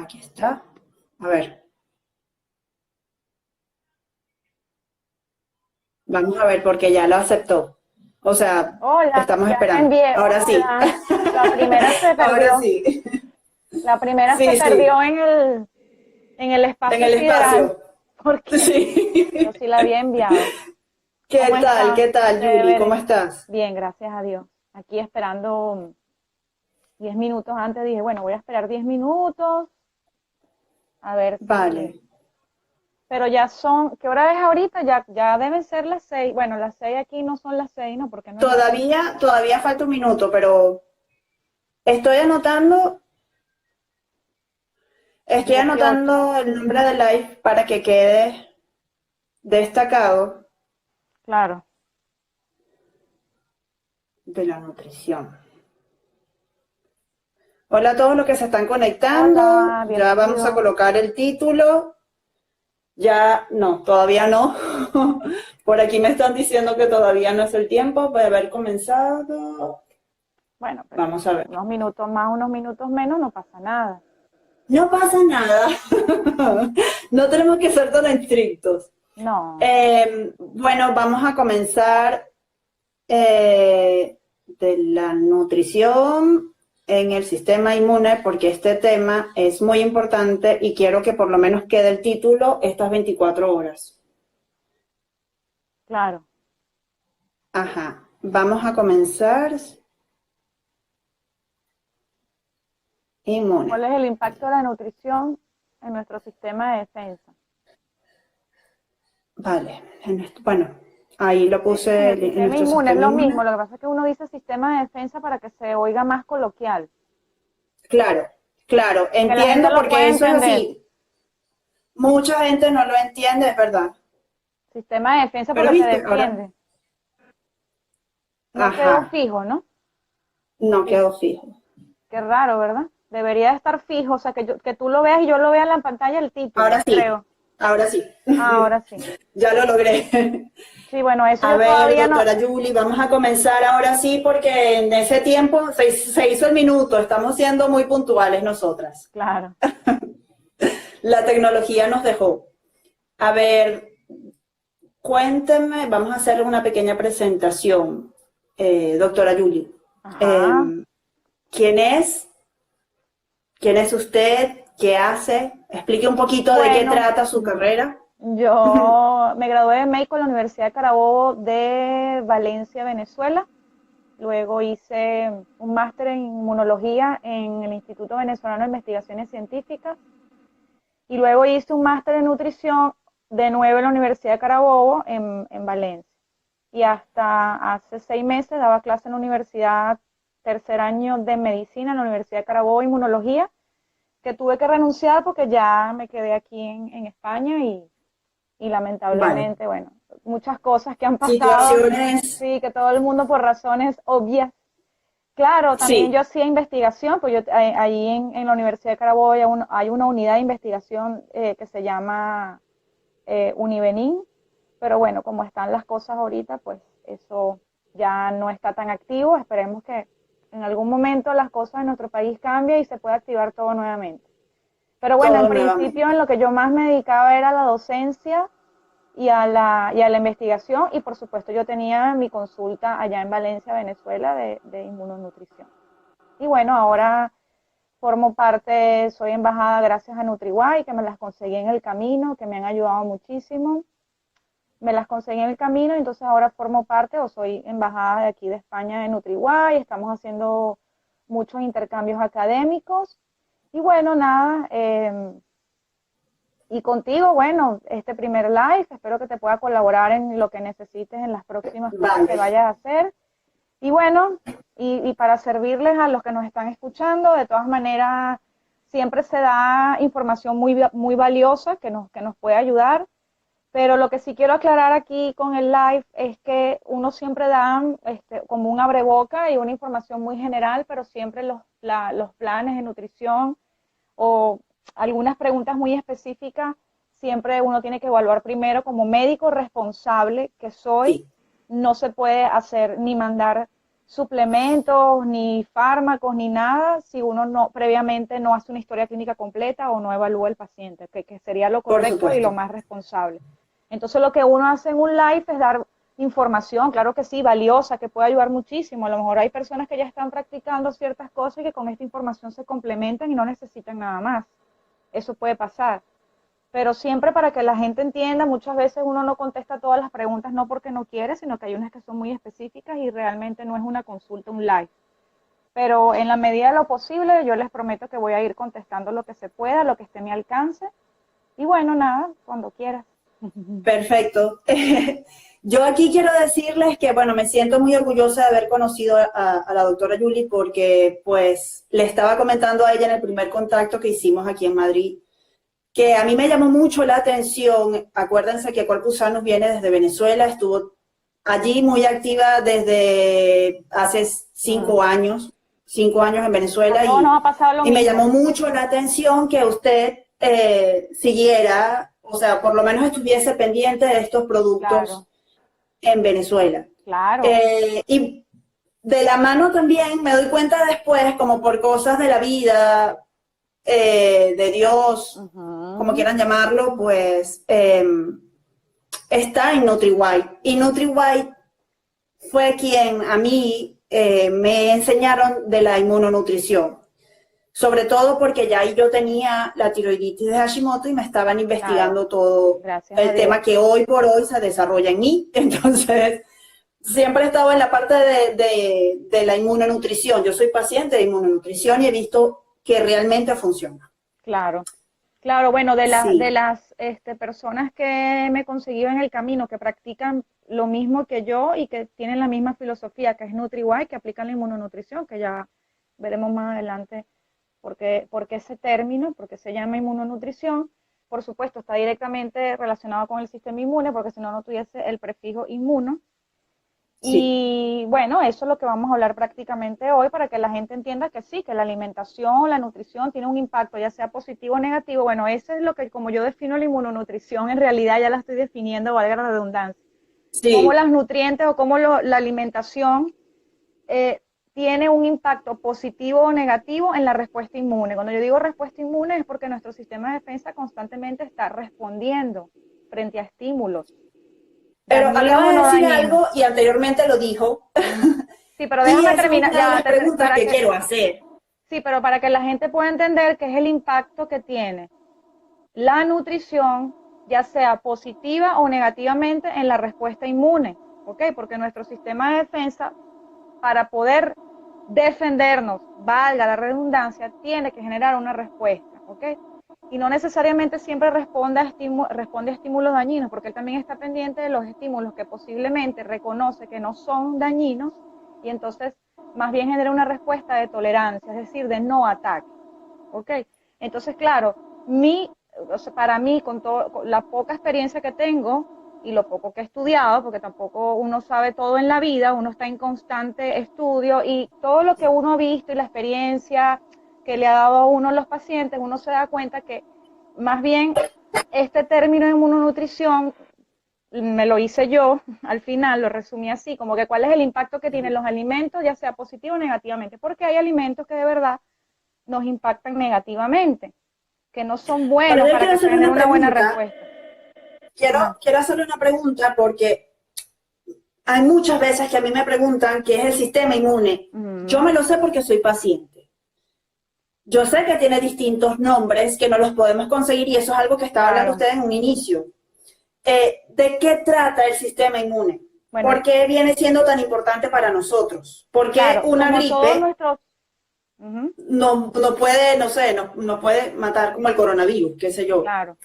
Aquí está. A ver, vamos a ver porque ya lo aceptó. O sea, Hola, estamos ya te esperando. envié. Ahora sí. Hola. La primera se Ahora perdió. sí. La primera se Sí, perdió sí. en el En espacio el sideral espacio. porque yo Sí. sí la había enviado. ¿Cómo ¿Qué tal? estás? ¿Qué tal, Julie? ¿Cómo Chévere. estás? Bien, gracias a Dios. Aquí esperando 10 minutos antes. Dije, bueno, voy a esperar 10 minutos a ver Vale. si... Pero ya son, ¿qué hora es ahorita? Ya deben ser las 6. Bueno, las 6 aquí no son las 6, ¿no? Porque no es las 6. Todavía falta un minuto, pero estoy anotando, estoy 18. anotando el nombre de live para que quede destacado Claro. de la nutrición. Hola a todos los que se están conectando. Hola, Ya vamos a bienvenido. colocar el título. Ya, no, todavía no. Por aquí me están diciendo que todavía no es el tiempo de haber comenzado. Bueno, pero Vamos a ver. unos minutos más, unos minutos menos, no pasa nada. No pasa nada. No tenemos que ser tan estrictos. No, Bueno, vamos a comenzar de la nutrición en el sistema inmune porque este tema es muy importante y quiero que por lo menos quede el título estas 24 horas. claro. Ajá, vamos a comenzar inmune. ¿Cuál es el impacto de la nutrición en nuestro sistema de defensa? Vale, bueno, ahí lo Sí, en puse el en sistema nuestro inmune es sistema lo inmune. mismo, lo que pasa es que uno dice sistema de defensa para que se oiga más coloquial, Claro, claro, que la gente entiendo lo porque puede eso es entender. así. Mucha gente no lo entiende, es verdad. Sistema de defensa Pero porque se viste, ahora, defiende. No quedó ajá, fijo, ¿no? no Sí, quedó fijo. qué raro, ¿verdad? Debería estar fijo, o sea, que tú lo veas y yo lo vea en la pantalla el título, Ahora sí, creo. ahora sí. Ahora sí. Ya lo logré. Sí, bueno, eso A yo ver, todavía no. doctora Julie, vamos a comenzar ahora sí porque en ese tiempo se hizo el minuto, estamos siendo muy puntuales nosotras. Claro. La tecnología nos dejó. A ver, cuénteme, vamos a hacer una pequeña presentación, doctora Julie. Ajá. Eh, ¿Quién es? ¿Quién es usted? ¿Qué hace? Explique un poquito de qué Bueno, trata su carrera. yo me gradué de médico en la Universidad de Carabobo de Valencia, Venezuela. Luego hice un máster en inmunología en el Instituto Venezolano de Investigaciones Científicas. Y luego hice un máster en nutrición de nuevo en la Universidad de Carabobo en Valencia. Y hasta hace 6 meses daba clase en la universidad, tercer año de medicina en la Universidad de Carabobo, inmunología, que tuve que renunciar porque ya me quedé aquí en España y Vale. lamentablemente, bueno, muchas cosas que han pasado, Situaciones, sí, que todo el mundo por razones obvias. Claro, también yo sí, hacía investigación, pues yo ahí en la Universidad de Carabobo hay una unidad de investigación que se llama Univenin, pero bueno, como están las cosas ahorita, pues eso ya no está tan activo. Esperemos que en algún momento las cosas en nuestro país cambien y se pueda activar todo nuevamente. Pero bueno, en todo principio en nuevamente. lo que yo más me dedicaba era a la docencia y a la investigación y por supuesto yo tenía mi consulta allá en Valencia, Venezuela, de inmunonutrición. Y bueno, ahora formo parte, soy embajada gracias a NutriWay, que me las conseguí en el camino, que me han ayudado muchísimo. Me las conseguí en el camino, entonces ahora formo parte o soy embajada de aquí de España de NutriWay. Estamos haciendo muchos intercambios académicos. Y bueno, nada, y contigo, bueno, este primer live, espero que te pueda colaborar en lo que necesites en las próximas cosas que Vale. vayas a hacer. Y bueno, y para servirles a los que nos están escuchando, de todas maneras, siempre se da información muy valiosa que nos puede ayudar. Pero lo que sí quiero aclarar aquí con el live es que uno siempre da como un abreboca y una información muy general, pero siempre los planes de nutrición o algunas preguntas muy específicas, siempre uno tiene que evaluar primero como médico responsable que soy, Sí, no se puede hacer ni mandar suplementos, ni fármacos, ni nada, si uno no previamente no hace una historia clínica completa o no evalúa al paciente, que sería lo Por correcto y lo supuesto. más responsable. Entonces lo que uno hace en un live es dar información, claro que sí, valiosa, que puede ayudar muchísimo. A lo mejor hay personas que ya están practicando ciertas cosas y que con esta información se complementan y no necesitan nada más. Eso puede pasar. Pero siempre para que la gente entienda, muchas veces uno no contesta todas las preguntas no porque no quiere, sino que hay unas que son muy específicas y realmente no es una consulta, un live. Pero en la medida de lo posible, yo les prometo que voy a ir contestando lo que se pueda, lo que esté a mi alcance. Y bueno, nada, cuando quieras. Perfecto. Yo aquí quiero decirles que, bueno, me siento muy orgullosa de haber conocido a la doctora Julie porque, pues, le estaba comentando a ella en el primer contacto que hicimos aquí en Madrid, que a mí me llamó mucho la atención. Acuérdense que Corpus Sanus viene desde Venezuela, estuvo allí muy activa desde hace 5 años en A Venezuela todos nos ha pasado lo y me mismo. llamó mucho la atención que usted siguiera, o sea, por lo menos estuviese pendiente de estos productos Claro, en Venezuela. claro. Y de la mano también me doy cuenta después, como por cosas de la vida, de Dios, como Uh-huh. quieran llamarlo, pues está en NutriWhite. Y NutriWhite fue quien a mí me enseñaron de la inmunonutrición. Sobre todo porque ya yo tenía la tiroiditis de Hashimoto y me estaban Claro, investigando todo gracias a el Dios. tema que hoy por hoy se desarrolla en mí. Entonces, siempre he estado en la parte de la inmunonutrición. Yo soy paciente de inmunonutrición y he visto que realmente funciona. Claro. Claro, bueno, de Sí, las personas que me he conseguido en el camino, que practican lo mismo que yo y que tienen la misma filosofía, que es NutriWise, que aplican la inmunonutrición, que ya veremos más adelante por qué ese término, porque se llama inmunonutrición. Por supuesto, está directamente relacionado con el sistema inmune, porque si no, no tuviese el prefijo inmuno. sí. Y bueno, eso es lo que vamos a hablar prácticamente hoy para que la gente entienda que sí, que la alimentación, la nutrición tiene un impacto, ya sea positivo o negativo. Bueno, eso es lo que, como yo defino la inmunonutrición, en realidad ya la estoy definiendo, valga la redundancia. Cómo Sí, las nutrientes o cómo la alimentación eh, tiene un impacto positivo o negativo en la respuesta inmune. Cuando yo digo respuesta inmune es porque nuestro sistema de defensa constantemente está respondiendo frente a estímulos, pero dañinos acaba o de no decir dañinos. algo y anteriormente lo dijo. Uh-huh. Sí, pero Y déjame esa es terminar, una de ya, las preguntas para que que, quiero hacer. sí, pero para que la gente pueda entender qué es el impacto que tiene la nutrición, ya sea positiva o negativamente en la respuesta inmune, ¿ok? Porque nuestro sistema de defensa, para poder defendernos, valga la redundancia, tiene que generar una respuesta, ¿ok? Y no necesariamente siempre responde a estímulos dañinos, porque él también está pendiente de los estímulos que posiblemente reconoce que no son dañinos y entonces más bien genera una respuesta de tolerancia, es decir, de no ataque, ¿ok? Entonces, claro, o sea, para mí, con la poca experiencia que tengo y lo poco que he estudiado, porque tampoco uno sabe todo en la vida, uno está en constante estudio y todo lo que uno ha visto y la experiencia que le ha dado a uno los pacientes, uno se da cuenta que más bien este término de inmunonutrición me lo hice yo, al final lo resumí así, como que cuál es el impacto que tienen los alimentos, ya sea positivo o negativamente, porque hay alimentos que de verdad nos impactan negativamente, que no son Pero buenos yo para quiero que se hacerle genere una una buena pregunta. respuesta. Quiero, Ajá. quiero hacerle una pregunta porque hay muchas veces que a mí me preguntan qué es el sistema inmune. Yo Uh-huh. me lo sé porque soy paciente. Yo sé que tiene distintos nombres que no los podemos conseguir y eso es algo que estaba hablando Claro. usted en un inicio. ¿De qué trata el sistema inmune? Bueno, ¿Por qué viene siendo tan importante para nosotros? ¿Por qué claro, una como todos gripe nuestros, uh-huh, no puede, no sé, no puede matar como el coronavirus, qué sé yo? claro,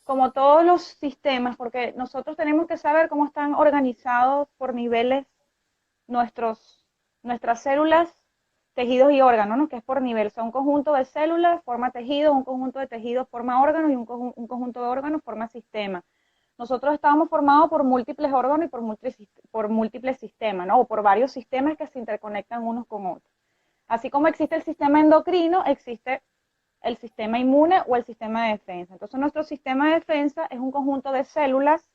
como todos los sistemas, porque nosotros tenemos que saber cómo están organizados por niveles nuestras células, tejidos y órganos, ¿no? Que es por nivel, o sea, un conjunto de células forma tejido, un conjunto de tejidos forma órganos y un conjunto de órganos forma sistema. Nosotros estamos formados por múltiples órganos y por múltiples sistemas, ¿no? O por varios sistemas que se interconectan unos con otros. Así como existe el sistema endocrino, existe el sistema inmune o el sistema de defensa. Entonces, nuestro sistema de defensa es un conjunto de células,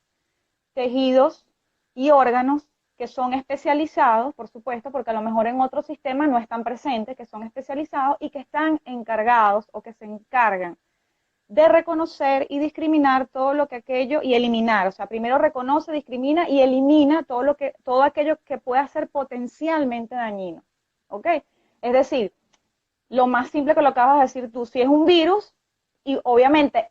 tejidos y órganos que son especializados, por supuesto, porque a lo mejor en otros sistemas no están presentes, que son especializados y que están encargados o que se encargan de reconocer y discriminar todo lo que aquello y eliminar. O sea, primero reconoce, discrimina y elimina todo aquello que pueda ser potencialmente dañino. ¿Ok? Es decir, lo más simple que lo acabas de decir tú, si es un virus y obviamente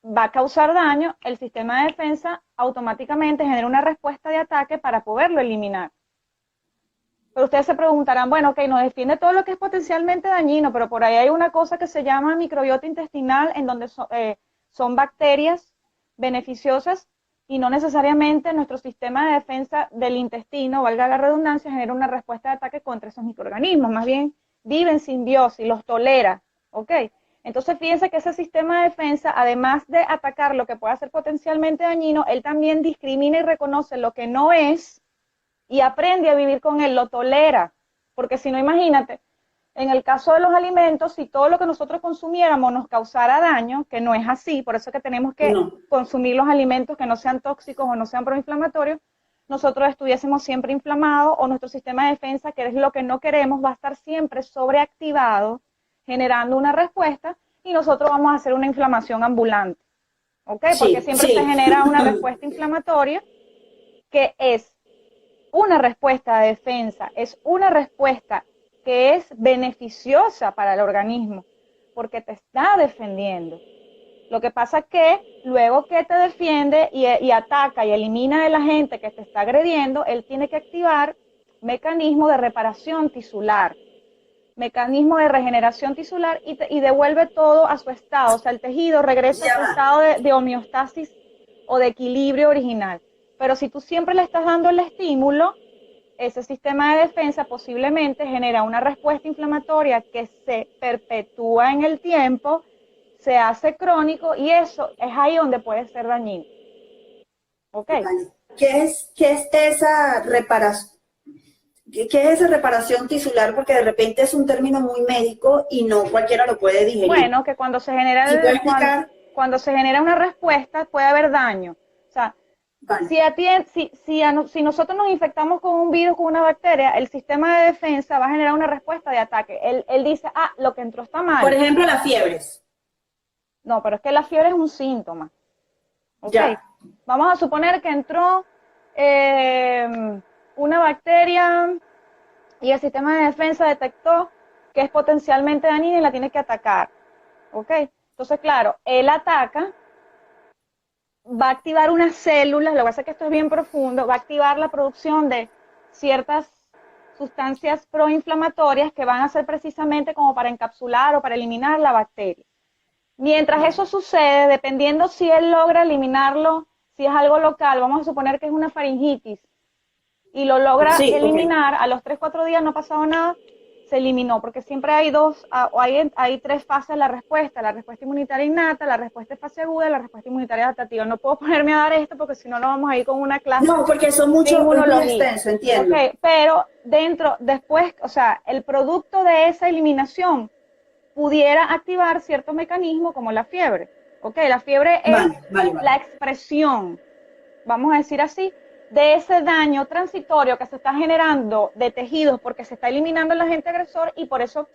va a causar daño, el sistema de defensa automáticamente genera una respuesta de ataque para poderlo eliminar. Pero ustedes se preguntarán, bueno, ok, nos defiende todo lo que es potencialmente dañino, pero por ahí hay una cosa que se llama microbiota intestinal, en donde son bacterias beneficiosas y no necesariamente nuestro sistema de defensa del intestino, valga la redundancia, genera una respuesta de ataque contra esos microorganismos, más bien vive en simbiosis, los tolera, ¿ok? Entonces fíjense que ese sistema de defensa, además de atacar lo que pueda ser potencialmente dañino, él también discrimina y reconoce lo que no es y aprende a vivir con él, lo tolera, porque si no, imagínate, en el caso de los alimentos, si todo lo que nosotros consumiéramos nos causara daño, que no es así, por eso es que tenemos que consumir los alimentos que no sean tóxicos o no sean proinflamatorios, nosotros estuviésemos siempre inflamados o nuestro sistema de defensa, que es lo que no queremos, va a estar siempre sobreactivado, generando una respuesta y nosotros vamos a hacer una inflamación ambulante, ¿ok? Porque siempre se genera una respuesta inflamatoria que es una respuesta de defensa, es una respuesta que es beneficiosa para el organismo, porque te está defendiendo. Lo que pasa es que luego que te defiende y ataca y elimina de la gente que te está agrediendo, él tiene que activar mecanismo de reparación tisular, mecanismo de regeneración tisular y devuelve todo a su estado. O sea, el tejido regresa a su estado de homeostasis o de equilibrio original. Pero si tú siempre le estás dando el estímulo, ese sistema de defensa posiblemente genera una respuesta inflamatoria que se perpetúa en el tiempo, se hace crónico y eso es ahí donde puede ser dañino. ¿Ok? ¿Qué es esa reparación? ¿Qué es esa reparación tisular? Porque de repente es un término muy médico y no cualquiera lo puede digerir. Bueno, que cuando se genera, cuando se genera una respuesta puede haber daño. O sea, si nosotros nos infectamos con un virus, con una bacteria, el sistema de defensa va a generar una respuesta de ataque. Él dice, lo que entró está mal. Por ejemplo, las fiebres. No, pero es que la fiebre es un síntoma. Okay. Vamos a suponer que entró una bacteria y el sistema de defensa detectó que es potencialmente dañina y la tiene que atacar. ¿Ok? Entonces, claro, él ataca, va a activar unas células, lo que pasa es que esto es bien profundo, va a activar la producción de ciertas sustancias proinflamatorias que van a ser precisamente como para encapsular o para eliminar la bacteria. Mientras eso sucede, dependiendo si él logra eliminarlo, si es algo local, vamos a suponer que es una faringitis, y lo logra eliminar, a los 3-4 días no ha pasado nada, se eliminó, porque siempre hay hay 3 fases de la respuesta inmunitaria innata, la respuesta de fase aguda y la respuesta inmunitaria adaptativa. No puedo ponerme a dar esto porque si no, no vamos a ir con una clase. No, porque son muy extenso, entiendo. Okay, pero después, o sea, el producto de esa eliminación pudiera activar ciertos mecanismos como la fiebre. ¿Ok? La fiebre es la expresión, vamos a decir así, de ese daño transitorio que se está generando de tejidos porque se está eliminando el agente agresor y por eso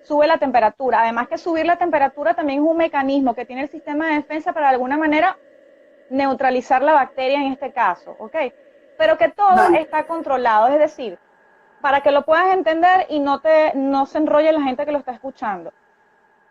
sube la temperatura. Además que subir la temperatura también es un mecanismo que tiene el sistema de defensa para de alguna manera neutralizar la bacteria en este caso. ¿Ok? Pero que todo está controlado, es decir, para que lo puedas entender y no se enrolle la gente que lo está escuchando.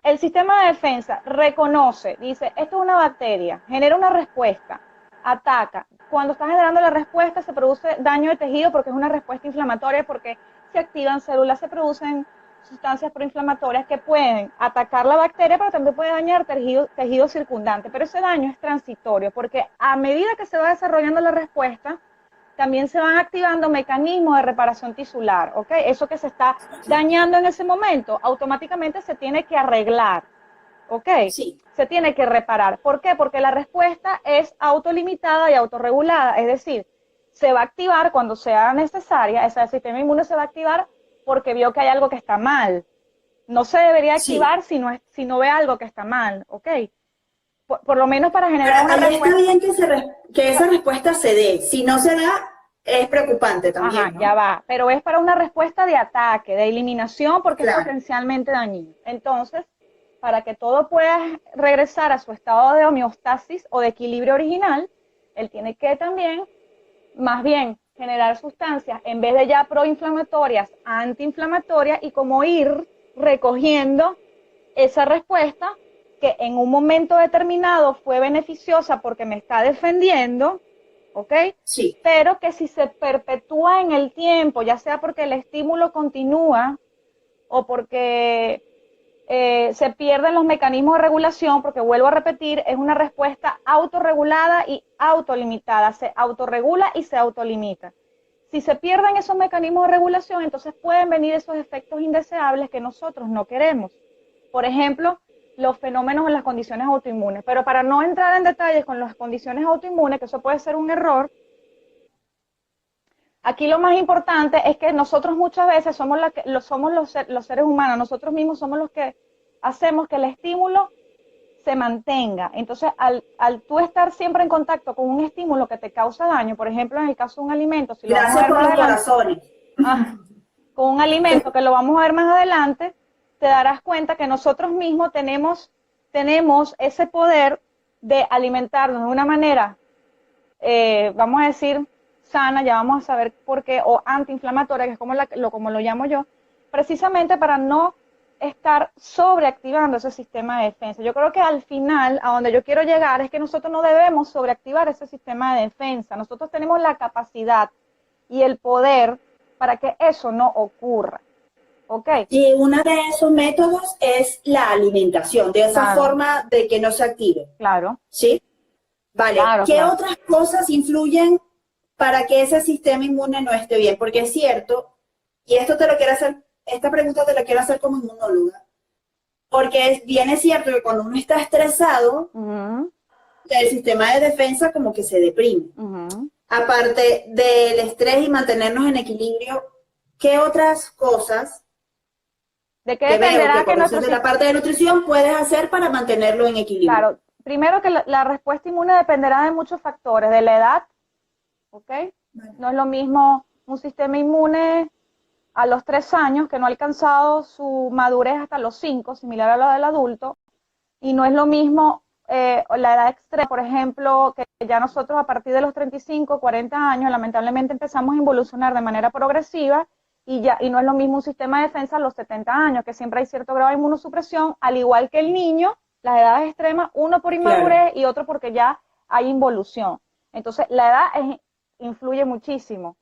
El sistema de defensa reconoce, dice, esto es una bacteria, genera una respuesta, ataca. Cuando está generando la respuesta se produce daño de tejido porque es una respuesta inflamatoria, porque se activan células, se producen sustancias proinflamatorias que pueden atacar la bacteria, pero también puede dañar tejido circundante. Pero ese daño es transitorio, porque a medida que se va desarrollando la respuesta, también se van activando mecanismos de reparación tisular, ¿ok? Eso que se está dañando en ese momento, automáticamente se tiene que arreglar, ¿ok? Sí. Se tiene que reparar. ¿Por qué? Porque la respuesta es autolimitada y autorregulada, es decir, se va a activar cuando sea necesaria, el sistema inmune se va a activar porque vio que hay algo que está mal. No se debería activar si no ve algo que está mal, ¿ok? Por lo menos para generar una respuesta. Está bien que esa respuesta se dé. Si no se da, es preocupante también, Ajá, ¿no? ya va, pero es para una respuesta de ataque, de eliminación, porque Claro. es potencialmente dañino. Entonces, para que todo pueda regresar a su estado de homeostasis o de equilibrio original, él tiene que también, más bien, generar sustancias, en vez de ya proinflamatorias, antiinflamatorias, y como ir recogiendo esa respuesta que en un momento determinado fue beneficiosa porque me está defendiendo, ¿ok? Sí, Pero que si se perpetúa en el tiempo, ya sea porque el estímulo continúa o porque se pierden los mecanismos de regulación, porque vuelvo a repetir, es una respuesta autorregulada y autolimitada, se autorregula y se autolimita. Si se pierden esos mecanismos de regulación, entonces pueden venir esos efectos indeseables que nosotros no queremos. Por ejemplo, los fenómenos en las condiciones autoinmunes. Pero para no entrar en detalles con las condiciones autoinmunes, que eso puede ser un error, aquí lo más importante es que nosotros muchas veces somos los seres humanos, nosotros mismos somos los que hacemos que el estímulo se mantenga. Entonces, al tú estar siempre en contacto con un estímulo que te causa daño, por ejemplo, en el caso de un alimento, si lo vamos a gracias ver por más los adelante, corazones. con un alimento que lo vamos a ver más adelante, te darás cuenta que nosotros mismos tenemos ese poder de alimentarnos de una manera, vamos a decir, sana, ya vamos a saber por qué, o antiinflamatoria, que es como lo llamo yo, precisamente para no estar sobreactivando ese sistema de defensa. Yo creo que al final, a donde yo quiero llegar, es que nosotros no debemos sobreactivar ese sistema de defensa. Nosotros tenemos la capacidad y el poder para que eso no ocurra. ¿Ok? Y uno de esos métodos es la alimentación, de esa Claro, forma de que no se active, claro, ¿sí? Vale, claro, ¿qué claro. otras cosas influyen para que ese sistema inmune no esté bien? Porque es cierto, y esto te lo quiero hacer, esta pregunta te la quiero hacer como inmunóloga, porque bien es cierto que cuando uno está estresado, Uh-huh, el sistema de defensa como que se deprime. uh-huh. Aparte del estrés y mantenernos en equilibrio, ¿qué otras cosas ¿De qué que veo dependerá que que nuestro conoces de la sistema? parte de nutrición puedes hacer para mantenerlo en equilibrio? Claro, primero que la respuesta inmune dependerá de muchos factores, de la edad, ¿ok? Vale. No es lo mismo un sistema inmune a los 3 años que no ha alcanzado su madurez hasta los 5, similar a la del adulto, y no es lo mismo la edad extrema, por ejemplo, que ya nosotros a partir de los 35, 40 años, lamentablemente empezamos a involucionar de manera progresiva y no es lo mismo un sistema de defensa a los 70 años, que siempre hay cierto grado de inmunosupresión, al igual que el niño, las edades extremas, uno por Claro, inmadurez y otro porque ya hay involución. Entonces, la edad influye muchísimo.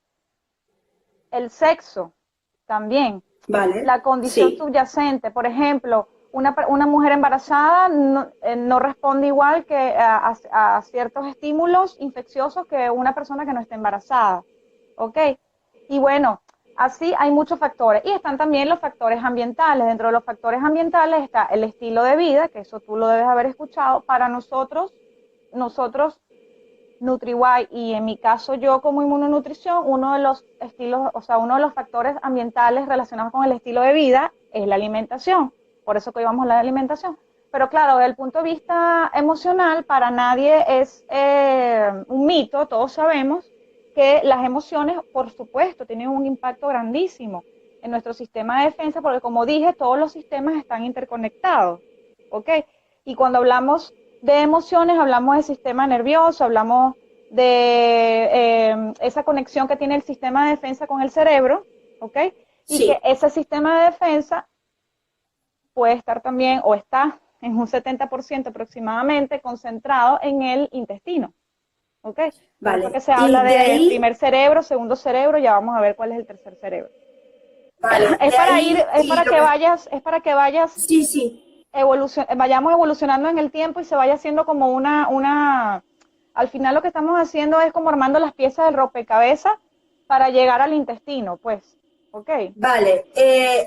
El sexo también, vale, la condición sí, subyacente, por ejemplo, una mujer embarazada no responde igual que a ciertos estímulos infecciosos que una persona que no esté embarazada, ¿ok? Y bueno, así hay muchos factores. Y están también los factores ambientales. Dentro de los factores ambientales está el estilo de vida, que eso tú lo debes haber escuchado. Para nosotros NutriY y en mi caso yo como inmunonutrición, uno de los estilos, o sea, uno de los factores ambientales relacionados con el estilo de vida es la alimentación. Por eso que hoy vamos a hablar de alimentación. Pero claro, desde el punto de vista emocional, para nadie es un mito, todos sabemos que las emociones, por supuesto, tienen un impacto grandísimo en nuestro sistema de defensa, porque como dije, todos los sistemas están interconectados, ¿ok? Y cuando hablamos de emociones, hablamos del sistema nervioso, hablamos de esa conexión que tiene el sistema de defensa con el cerebro, ¿ok? Y que sí, ese sistema de defensa puede estar también, o está en un 70% aproximadamente, concentrado en el intestino, ¿ok? Por eso que vale. se habla Y de de ahí, primer cerebro, segundo cerebro, ya vamos a ver cuál es el tercer cerebro. vale, Es de para ir, ahí, y lo que, es para que vayas sí, sí, vayamos evolucionando en el tiempo y se vaya haciendo como al final lo que estamos haciendo es como armando las piezas del rompecabezas para llegar al intestino, pues, ¿ok? vale.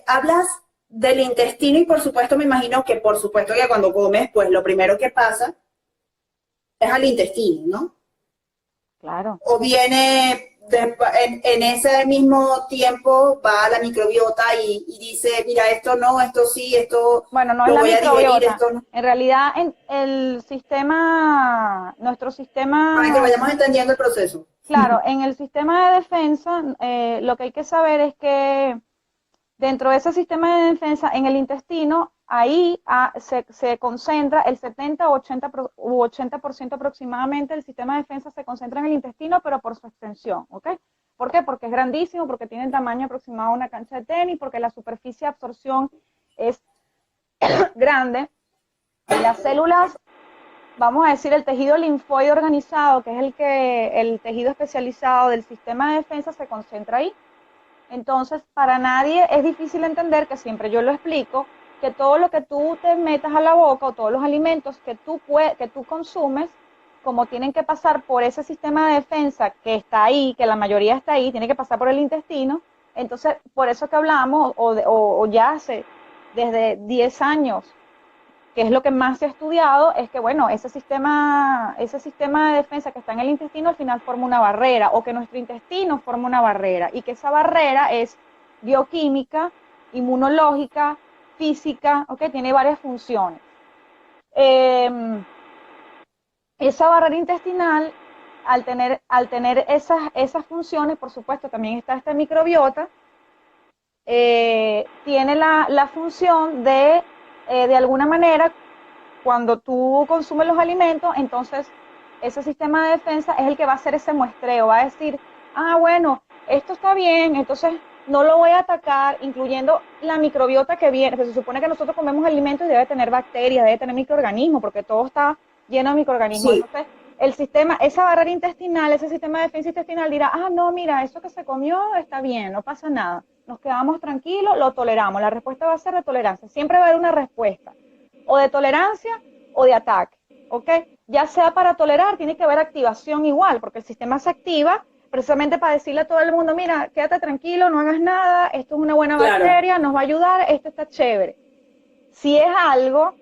Hablas del intestino y por supuesto me imagino que por supuesto que cuando comes, pues lo primero que pasa es al intestino, ¿no? Claro. O viene en ese mismo tiempo va a la microbiota y dice, mira, esto no, esto sí, esto Bueno, no es lo la voy a digerir, microbiota. esto no. En realidad, nuestro Para que sistema, vayamos entendiendo el proceso. Claro, en el sistema de defensa, lo que hay que saber es que dentro de ese sistema de defensa, en el intestino, ahí se concentra el 70 u 80% aproximadamente del sistema de defensa se concentra en el intestino, pero por su extensión, ¿ok? ¿Por qué? Porque es grandísimo, porque tiene el tamaño aproximado a una cancha de tenis, porque la superficie de absorción es grande. Y las células, vamos a decir, el tejido linfoide organizado, que es el tejido especializado del sistema de defensa, se concentra ahí. Entonces, para nadie es difícil entender, que siempre yo lo explico, que todo lo que tú te metas a la boca o todos los alimentos que tú consumes, como tienen que pasar por ese sistema de defensa que está ahí, que la mayoría está ahí, tiene que pasar por el intestino. Entonces, por eso que hablamos, o ya hace desde 10 años, que es lo que más se ha estudiado, es que, bueno, ese sistema de defensa que está en el intestino al final forma una barrera, o que nuestro intestino forma una barrera, y que esa barrera es bioquímica, inmunológica, física, ¿ok? Tiene varias funciones. Esa barrera intestinal, al tener esas funciones, por supuesto, también está este microbiota, tiene la función de alguna manera, cuando tú consumes los alimentos, entonces ese sistema de defensa es el que va a hacer ese muestreo, va a decir, bueno, esto está bien, entonces no lo voy a atacar, incluyendo la microbiota que viene, pues se supone que nosotros comemos alimentos y debe tener bacterias, debe tener microorganismos, porque todo está lleno de microorganismos. Sí. Entonces, el sistema, esa barrera intestinal, ese sistema de defensa intestinal dirá, no, mira, eso que se comió está bien, no pasa nada, nos quedamos tranquilos, lo toleramos. La respuesta va a ser de tolerancia, siempre va a haber una respuesta, o de tolerancia o de ataque, ¿ok? Ya sea para tolerar, tiene que haber activación igual, porque el sistema se activa precisamente para decirle a todo el mundo, mira, quédate tranquilo, no hagas nada, esto es una buena bacteria, nos va a ayudar, esto está chévere. Si es algo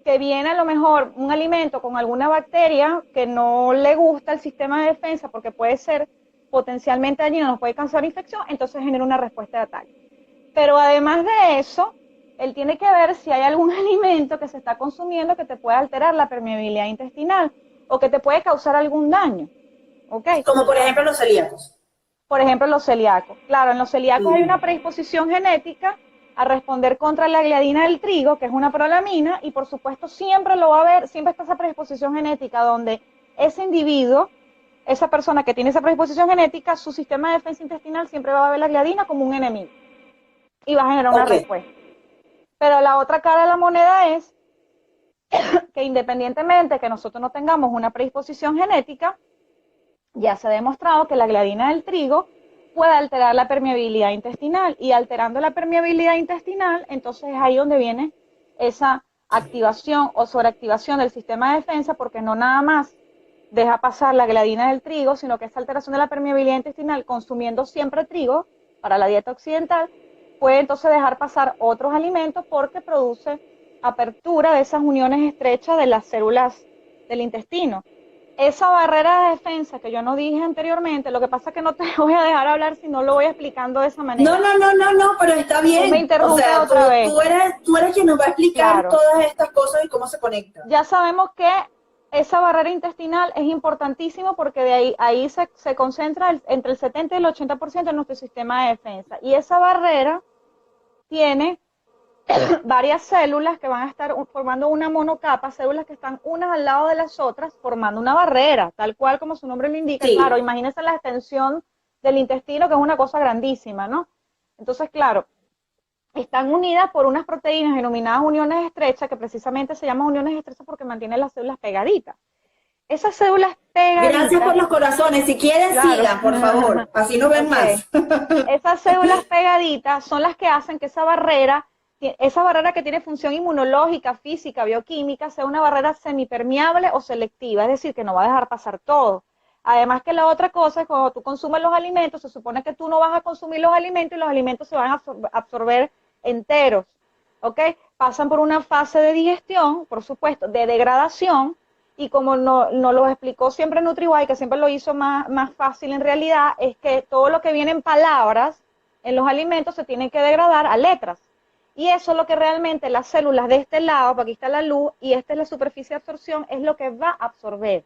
que viene a lo mejor un alimento con alguna bacteria que no le gusta el sistema de defensa porque puede ser potencialmente dañino, nos puede causar infección, entonces genera una respuesta de ataque. Pero además de eso, él tiene que ver si hay algún alimento que se está consumiendo que te puede alterar la permeabilidad intestinal o que te puede causar algún daño. ¿Okay? Como por ejemplo los celíacos. Por ejemplo los celíacos. Claro, en los celíacos hay una predisposición genética a responder contra la gliadina del trigo, que es una prolamina, y por supuesto siempre lo va a haber, siempre está esa predisposición genética donde ese individuo, esa persona que tiene esa predisposición genética, su sistema de defensa intestinal siempre va a ver la gliadina como un enemigo y va a generar una respuesta. Pero la otra cara de la moneda es que independientemente que nosotros no tengamos una predisposición genética, ya se ha demostrado que la gliadina del trigo puede alterar la permeabilidad intestinal, y alterando la permeabilidad intestinal, entonces es ahí donde viene esa activación o sobreactivación del sistema de defensa, porque no nada más deja pasar la gliadina del trigo, sino que esa alteración de la permeabilidad intestinal, consumiendo siempre trigo para la dieta occidental, puede entonces dejar pasar otros alimentos porque produce apertura de esas uniones estrechas de las células del intestino. Esa barrera de defensa que yo no dije anteriormente, lo que pasa es que no te voy a dejar hablar si no lo voy explicando de esa manera. No, pero está bien. Tú me interrumpes otra vez. Tú eres quien nos va a explicar todas estas cosas y cómo se conectan. Ya sabemos que esa barrera intestinal es importantísimo porque de ahí se concentra entre el 70 y el 80% de nuestro sistema de defensa. Y esa barrera tiene varias células que van a estar formando una monocapa, células que están unas al lado de las otras formando una barrera, tal cual como su nombre lo indica. Sí. Claro, imagínense la extensión del intestino, que es una cosa grandísima, ¿no? Entonces, claro, están unidas por unas proteínas denominadas uniones estrechas, que precisamente se llaman uniones estrechas porque mantienen las células pegaditas. Esas células pegaditas... Gracias por los corazones, si quieren sigan, por favor, así nos ven más. Esas células pegaditas son las que hacen que esa barrera que tiene función inmunológica, física, bioquímica, sea una barrera semipermeable o selectiva, es decir, que no va a dejar pasar todo. Además que la otra cosa es cuando tú consumes los alimentos, se supone que tú no vas a consumir los alimentos y los alimentos se van a absorber enteros, ¿ok? Pasan por una fase de digestión, por supuesto, de degradación, y como nos lo explicó siempre NutriWise, que siempre lo hizo más fácil en realidad, es que todo lo que viene en palabras en los alimentos se tiene que degradar a letras. Y eso es lo que realmente las células de este lado, porque aquí está la luz y esta es la superficie de absorción, es lo que va a absorber.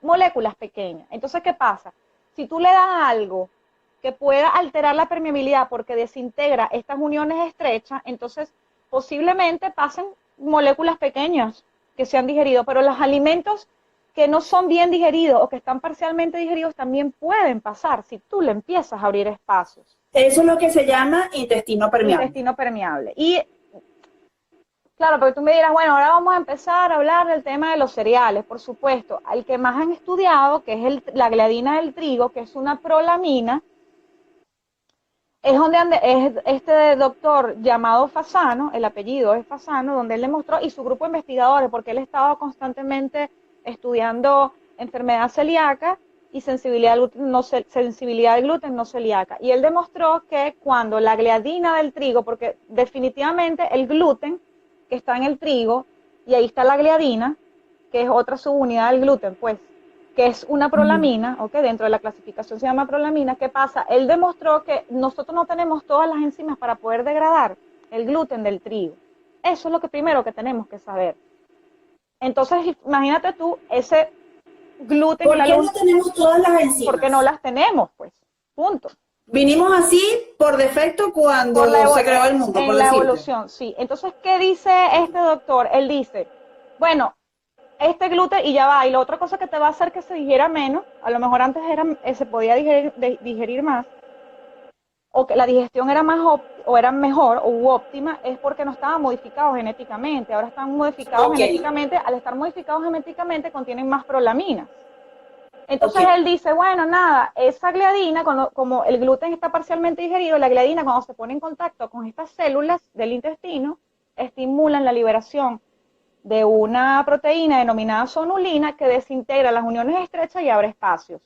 Moléculas pequeñas. Entonces, ¿qué pasa? si tú le das algo que pueda alterar la permeabilidad porque desintegra estas uniones estrechas, entonces posiblemente pasen moléculas pequeñas que se han digerido, pero los alimentos que no son bien digeridos o que están parcialmente digeridos también pueden pasar si tú le empiezas a abrir espacios. Eso es lo que se llama intestino permeable. Intestino permeable. Y claro, porque tú me dirás, bueno, ahora vamos a empezar a hablar del tema de los cereales, por supuesto. El que más han estudiado, que es la gliadina del trigo, que es una prolamina, es donde es este doctor llamado Fasano, el apellido es Fasano, donde él demostró, y su grupo de investigadores, porque él estaba constantemente estudiando enfermedad celíaca y sensibilidad al gluten no celíaca. Y él demostró que cuando la gliadina del trigo, porque definitivamente el gluten que está en el trigo, y ahí está la gliadina, que es otra subunidad del gluten, pues, que es una prolamina, ¿ok? Dentro de la clasificación se llama prolamina. ¿Qué pasa? Él demostró que nosotros no tenemos todas las enzimas para poder degradar el gluten del trigo. Eso es lo que primero que tenemos que saber. Entonces, imagínate tú, ese gluten... ¿Por qué no tenemos todas las enzimas? Porque no las tenemos, pues, punto. Vinimos así por defecto cuando se creó el mundo, en la evolución, sí. Entonces, ¿qué dice este doctor? Él dice, bueno, este gluten y ya va, y la otra cosa que te va a hacer que se digiera menos, a lo mejor antes se podía digerir más, o que la digestión era más o era mejor o óptima, es porque no estaban modificados genéticamente. Ahora están modificados genéticamente, al estar modificados genéticamente contienen más prolaminas. Entonces él dice, bueno, nada, esa gliadina, como el gluten está parcialmente digerido, la gliadina cuando se pone en contacto con estas células del intestino, estimulan la liberación de una proteína denominada zonulina que desintegra las uniones estrechas y abre espacios.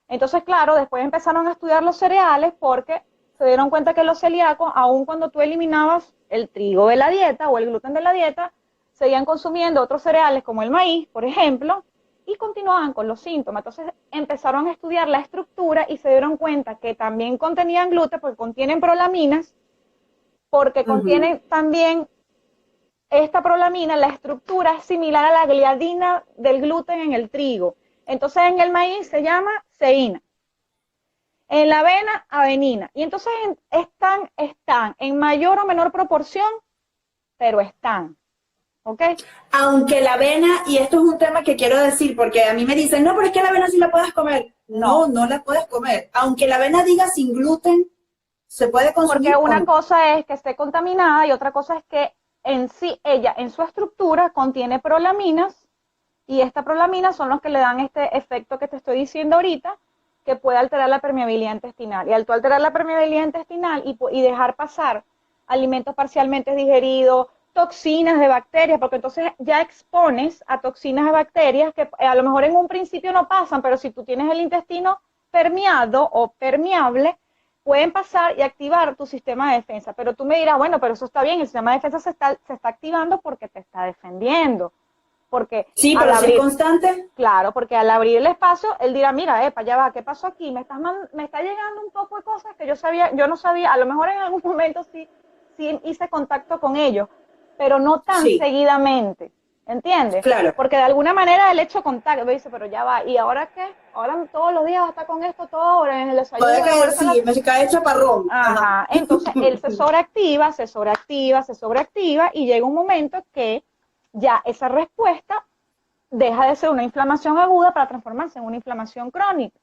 Entonces, claro, después empezaron a estudiar los cereales porque se dieron cuenta que los celíacos, aun cuando tú eliminabas el trigo de la dieta o el gluten de la dieta, seguían consumiendo otros cereales como el maíz, por ejemplo, y continuaban con los síntomas. Entonces empezaron a estudiar la estructura y se dieron cuenta que también contenían gluten porque contienen prolaminas, porque contienen también esta prolamina, la estructura es similar a la gliadina del gluten en el trigo. Entonces en el maíz se llama ceína, en la avena, avenina. Y entonces están en mayor o menor proporción, pero están. ¿Ok? Aunque la avena, y esto es un tema que quiero decir, porque a mí me dicen, no, pero es que la avena sí la puedes comer. No, no la puedes comer. Aunque la avena diga sin gluten, se puede consumir. Porque una cosa es que esté contaminada y otra cosa es que en sí, ella, en su estructura, contiene prolaminas, y estas prolaminas son los que le dan este efecto que te estoy diciendo ahorita, que puede alterar la permeabilidad intestinal. Y al tú alterar la permeabilidad intestinal y dejar pasar alimentos parcialmente digeridos, toxinas de bacterias, porque entonces ya expones a toxinas de bacterias que a lo mejor en un principio no pasan, pero si tú tienes el intestino permeado o permeable, pueden pasar y activar tu sistema de defensa. Pero tú me dirás, bueno, pero eso está bien, el sistema de defensa se está activando porque te está defendiendo. Porque sí, pero si es constante. Claro, porque al abrir el espacio, él dirá, mira, ya va, ¿qué pasó aquí? Me está llegando un poco de cosas que yo no sabía, a lo mejor en algún momento sí hice contacto con ellos, pero no tan seguidamente, ¿entiendes? Claro. Porque de alguna manera el hecho de contacto, me dice, pero ya va, ¿y ahora qué? Ahora todos los días está con esto, toda hora en el desayuno. Puede caer, sí, me cae chaparrón. Ajá, entonces él se sobreactiva y llega un momento que ya esa respuesta deja de ser una inflamación aguda para transformarse en una inflamación crónica.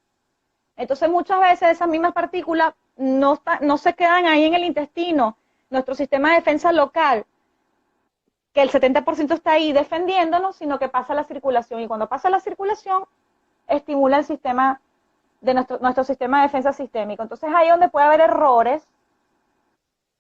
Entonces muchas veces esas mismas partículas no se quedan ahí en el intestino. Nuestro sistema de defensa local, que el 70% está ahí defendiéndonos, sino que pasa a la circulación. Y cuando pasa a la circulación, estimula el sistema de nuestro sistema de defensa sistémico. Entonces ahí es donde puede haber errores.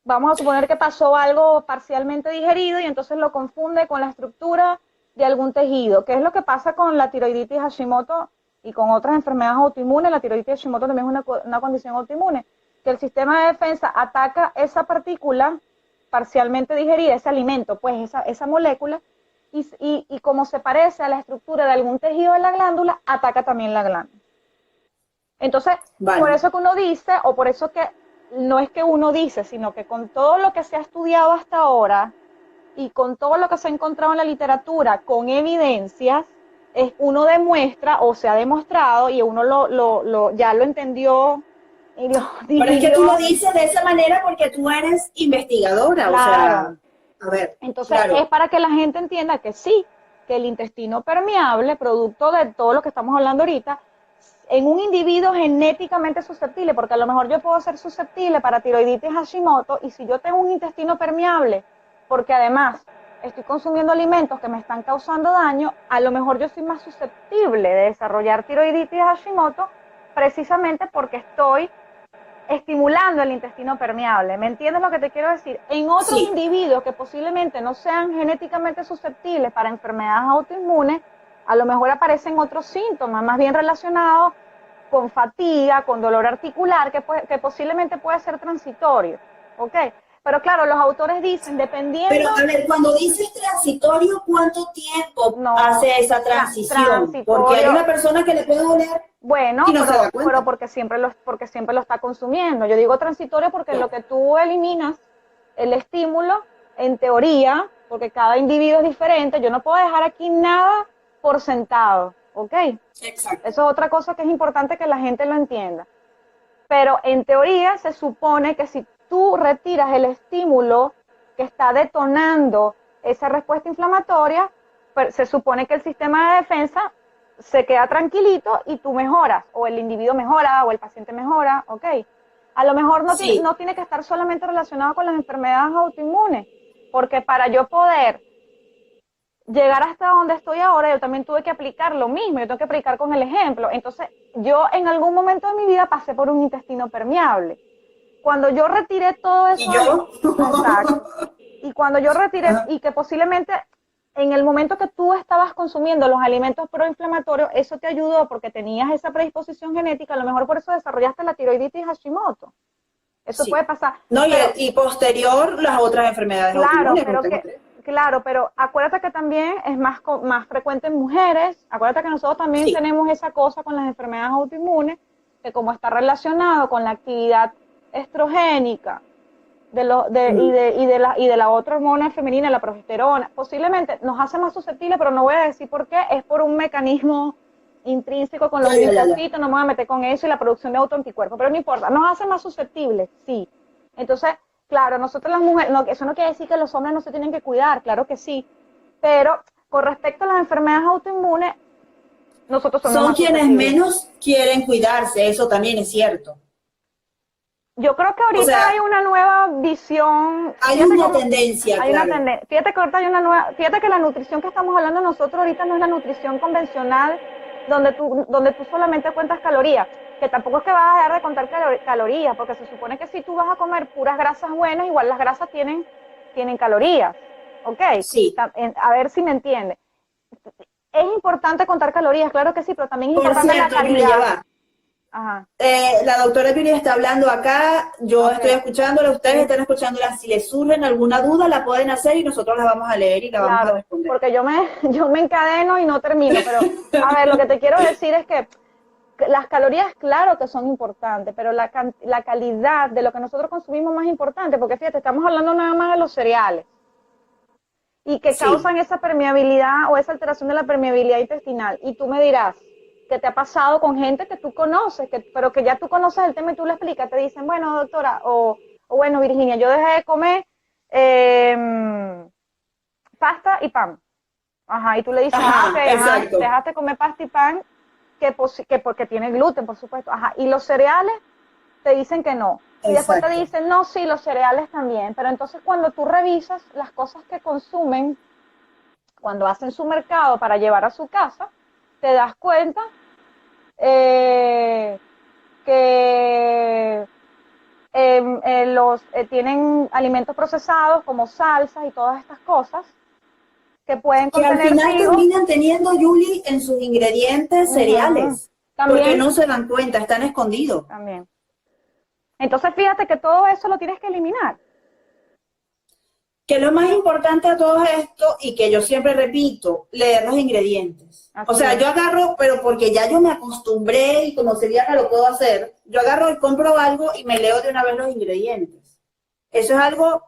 Vamos a suponer que pasó algo parcialmente digerido y entonces lo confunde con la estructura de algún tejido, que es lo que pasa con la tiroiditis Hashimoto y con otras enfermedades autoinmunes. La tiroiditis Hashimoto también es una condición autoinmune, que el sistema de defensa ataca esa partícula parcialmente digerida, ese alimento, pues esa molécula, y como se parece a la estructura de algún tejido de la glándula, ataca también la glándula. Entonces, por eso que uno dice, o por eso que no es que uno dice, sino que con todo lo que se ha estudiado hasta ahora y con todo lo que se ha encontrado en la literatura con evidencias, uno demuestra o se ha demostrado y uno ya lo entendió y lo Pero es que tú dividió. lo dices de esa manera porque tú eres investigadora, Claro. o sea, a ver. Entonces claro. es para que la gente entienda que sí, que el intestino permeable, producto de todo lo que estamos hablando ahorita, en un individuo genéticamente susceptible, porque a lo mejor yo puedo ser susceptible para tiroiditis Hashimoto, y si yo tengo un intestino permeable, porque además estoy consumiendo alimentos que me están causando daño, a lo mejor yo soy más susceptible de desarrollar tiroiditis Hashimoto, precisamente porque estoy estimulando el intestino permeable. ¿Me entiendes lo que te quiero decir? En otros Sí. individuos que posiblemente no sean genéticamente susceptibles para enfermedades autoinmunes, a lo mejor aparecen otros síntomas más bien relacionados con fatiga, con dolor articular, que posiblemente puede ser transitorio, ¿ok? Pero claro, los autores dicen, dependiendo... Pero a ver, cuando dices transitorio, ¿cuánto tiempo No, hace esa transición? Porque hay transitorio, una persona que le puede doler bueno, y no se da cuenta. pero porque siempre lo está consumiendo. Yo digo transitorio porque en lo que tú eliminas el estímulo, en teoría, porque cada individuo es diferente, yo no puedo dejar aquí nada por sentado, ¿ok? Exacto. Eso es otra cosa que es importante que la gente lo entienda. Pero en teoría se supone que si tú retiras el estímulo que está detonando esa respuesta inflamatoria, se supone que el sistema de defensa se queda tranquilito y tú mejoras, o el individuo mejora, o el paciente mejora, ¿ok? A lo mejor Sí. no tiene que estar solamente relacionado con las enfermedades autoinmunes, porque para yo poder llegar hasta donde estoy ahora, yo también tuve que aplicar lo mismo, yo tengo que aplicar con el ejemplo. Entonces, yo en algún momento de mi vida pasé por un intestino permeable. Cuando yo retiré todo eso, ¿Y yo? exacto, y cuando yo retiré, y que posiblemente en el momento que tú estabas consumiendo los alimentos proinflamatorios, eso te ayudó porque tenías esa predisposición genética, a lo mejor por eso desarrollaste la tiroiditis Hashimoto. Eso Sí. puede pasar. No, Pero, y posterior las otras enfermedades claro, autoinmunes. pero acuérdate que también es más frecuente en mujeres. Acuérdate que nosotros también Sí. tenemos esa cosa con las enfermedades autoinmunes, que como está relacionado con la actividad estrogénica y de la otra hormona femenina, la progesterona, posiblemente nos hace más susceptibles, pero no voy a decir por qué, es por un mecanismo intrínseco con los Ya. linfocitos, no me voy a meter con eso y la producción de autoanticuerpos, pero no importa, nos hace más susceptibles, sí. Entonces, claro, nosotros las mujeres, eso no quiere decir que los hombres no se tienen que cuidar, claro que sí, pero con respecto a las enfermedades autoinmunes, nosotros somos Son más quienes susceptibles. menos quieren cuidarse, eso también es cierto. Yo creo que O ahorita sea, hay una nueva visión. hay una tendencia, Hay una claro. tendencia. Fíjate que ahorita hay una nueva, fíjate que la nutrición que estamos hablando nosotros ahorita no es la nutrición convencional donde tú solamente cuentas calorías, que tampoco es que vas a dejar de contar calorías, porque se supone que si tú vas a comer puras grasas buenas, igual las grasas tienen calorías, ¿ok? Sí. A ver si me entiende. Es importante contar calorías, claro que sí, pero también es Por importante cierto, la Julie, ya calidad. va. Ajá. La doctora Julie está hablando acá, yo Ok. estoy escuchándola, ustedes están escuchándola. Si les surgen alguna duda, la pueden hacer y nosotros la vamos a leer y la vamos a Claro, responder. porque yo me encadeno y no termino, pero a ver, lo que te quiero decir es que las calorías, claro que son importantes, pero la calidad de lo que nosotros consumimos es más importante, porque fíjate, estamos hablando nada más de los cereales y que Sí. causan esa permeabilidad o esa alteración de la permeabilidad intestinal. Y tú me dirás, ¿qué te ha pasado con gente que tú conoces, pero que ya tú conoces el tema y tú le explicas? Te dicen, bueno, doctora, o bueno, Virginia, yo dejé de comer pasta y pan. Ajá, y tú le dices, Ajá, ok, exacto. dejaste de comer pasta y pan, que porque tiene gluten, por supuesto. Ajá, y los cereales te dicen que no. Y después te Exacto. dicen, no, sí, los cereales también. Pero entonces cuando tú revisas las cosas que consumen, cuando hacen su mercado para llevar a su casa, te das cuenta que tienen alimentos procesados como salsas y todas estas cosas que pueden Que al contener final trigo. terminan teniendo, Julie, en sus ingredientes cereales. También, porque no se dan cuenta, están escondidos. También. Entonces fíjate que todo eso lo tienes que eliminar. Que lo más importante a todo esto, y que yo siempre repito, leer los ingredientes. Así O sea, es. yo agarro, pero porque ya yo me acostumbré y como sería que lo puedo hacer, yo agarro y compro algo y me leo de una vez los ingredientes. Eso es algo,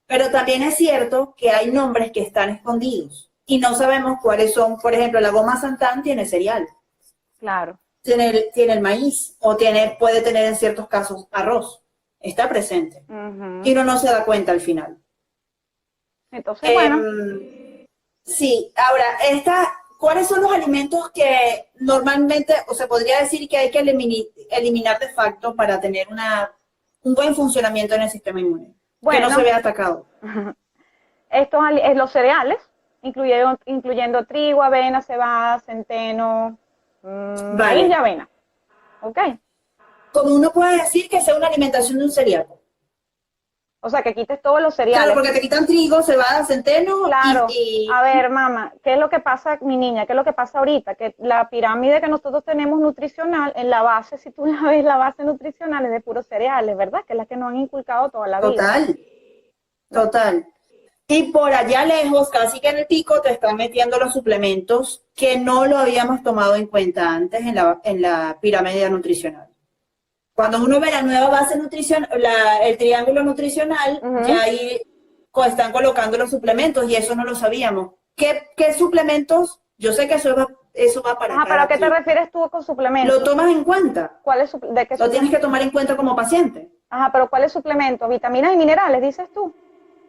pero también es cierto que hay nombres que están escondidos. y no sabemos cuáles son. Por ejemplo, la goma Santán tiene cereal, Claro. tiene el maíz o puede tener en ciertos casos arroz. Está presente. Y uno no se da cuenta al final. Entonces, bueno, Sí, ahora, ¿cuáles son los alimentos que normalmente, o se podría decir que hay que eliminar de facto para tener un buen funcionamiento en el sistema inmune? Que no se vea atacado. Los cereales, incluyendo trigo, avena, cebada, centeno, maíz y avena. ¿Ok? Como uno puede decir que sea una alimentación de un celíaco. O sea, que quites todos los cereales. Claro, porque te quitan trigo, cebada, centeno. Claro. A ver, mamá, ¿qué es lo que pasa, mi niña? ¿Qué es lo que pasa ahorita? Que la pirámide que nosotros tenemos nutricional, en la base, si tú la ves, la base nutricional es de puros cereales, ¿verdad? Que es la que nos han inculcado toda la vida. Total. Y por allá lejos, casi que en el pico, te están metiendo los suplementos que no lo habíamos tomado en cuenta antes en la pirámide nutricional. Cuando uno ve la nueva base nutricional, el triángulo nutricional, ya ahí están colocando los suplementos y eso no lo sabíamos. ¿Qué suplementos? Yo sé que eso va para ¿Pero a qué te refieres tú con suplementos? ¿Lo tomas en cuenta? ¿De qué lo tienes que tomar en cuenta como paciente. Pero ¿cuáles suplementos? ¿Vitaminas y minerales, dices tú?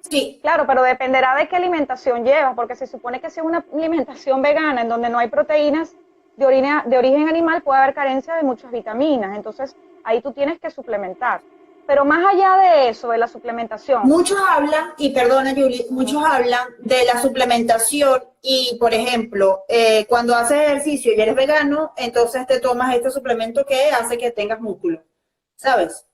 Sí. Claro, pero dependerá de qué alimentación llevas, porque se supone que si es una alimentación vegana en donde no hay proteínas de origen animal, puede haber carencia de muchas vitaminas. Entonces, ahí tú tienes que suplementar. Pero más allá de eso, de la suplementación. Muchos hablan, y perdona Julie, muchos hablan de la suplementación y, por ejemplo, cuando haces ejercicio y eres vegano, entonces te tomas este suplemento que hace que tengas músculo, ¿sabes?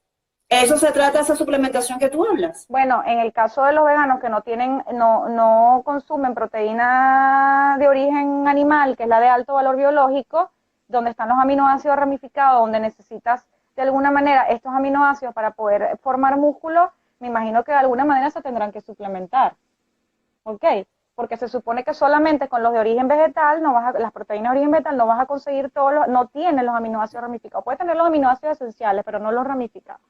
¿Eso se trata de esa suplementación que tú hablas? Bueno, en el caso de los veganos que no consumen proteína de origen animal, que es la de alto valor biológico, donde están los aminoácidos ramificados, donde necesitas de alguna manera estos aminoácidos para poder formar músculo, me imagino que de alguna manera se tendrán que suplementar. ¿Ok? Porque se supone que solamente con los de origen vegetal, las proteínas de origen vegetal, no vas a conseguir no tienen los aminoácidos ramificados. Puede tener los aminoácidos esenciales, pero no los ramificados.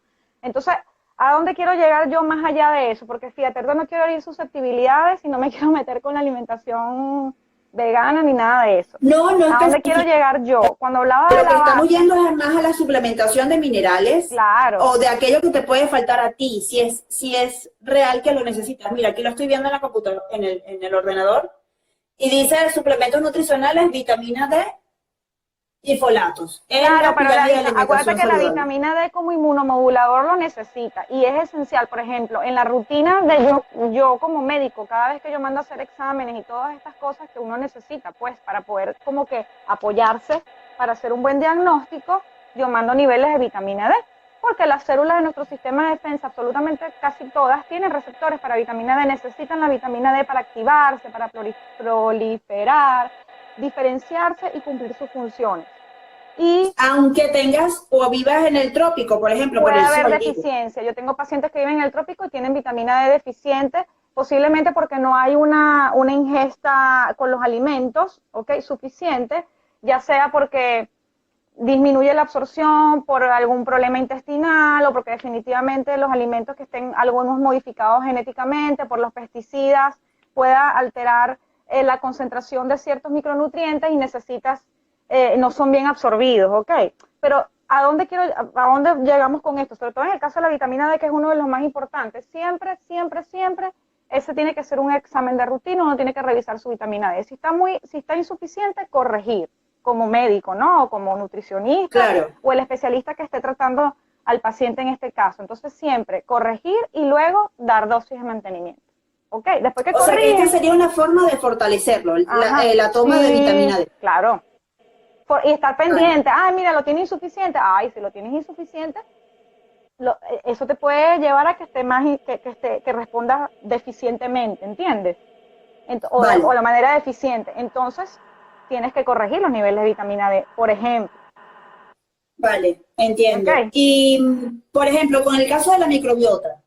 Entonces, ¿a dónde quiero llegar yo más allá de eso? Porque fíjate, no quiero herir susceptibilidades y no me quiero meter con la alimentación vegana ni nada de eso. No es ¿A dónde quiero llegar yo? Cuando hablaba de lo que estamos yendo es más a la suplementación de minerales. Claro. O de aquello que te puede faltar a ti, si es real que lo necesitas. Mira, aquí lo estoy viendo en la computadora, en el ordenador, y dice suplementos nutricionales, vitamina D y folatos. Claro, pero acuérdate que la vitamina D como inmunomodulador lo necesita y es esencial. Por ejemplo, en la rutina de yo como médico, cada vez que yo mando a hacer exámenes y todas estas cosas que uno necesita, pues para poder como que apoyarse para hacer un buen diagnóstico, yo mando niveles de vitamina D, porque las células de nuestro sistema de defensa, absolutamente casi todas, tienen receptores para vitamina D, necesitan la vitamina D para activarse, para proliferar, diferenciarse y cumplir sus funciones. Y aunque tengas o vivas en el trópico, por ejemplo, puede haber deficiencia. Yo tengo pacientes que viven en el trópico y tienen vitamina D deficiente, posiblemente porque no hay una ingesta con los alimentos, ¿ok?, suficiente, ya sea porque disminuye la absorción por algún problema intestinal o porque definitivamente los alimentos que estén algunos modificados genéticamente por los pesticidas pueda alterar la concentración de ciertos micronutrientes y no son bien absorbidos, ¿ok? Pero ¿a dónde llegamos con esto? Sobre todo en el caso de la vitamina D, que es uno de los más importantes. Siempre, ese tiene que ser un examen de rutina, uno tiene que revisar su vitamina D. Si está insuficiente, corregir como médico, ¿no? O como nutricionista, claro, o el especialista que esté tratando al paciente en este caso. Entonces siempre corregir y luego dar dosis de mantenimiento. ¿Ok? Después que corriges. O sea que esta sería una forma de fortalecerlo, la toma de vitamina D. Claro. Y estar pendiente, mira, lo tiene insuficiente. Si lo tienes insuficiente, eso te puede llevar a que esté más, que responda deficientemente, ¿entiendes? Vale. O de manera deficiente. Entonces, tienes que corregir los niveles de vitamina D, por ejemplo. Vale, entiendo. Okay. Y, por ejemplo, con el caso de la microbiota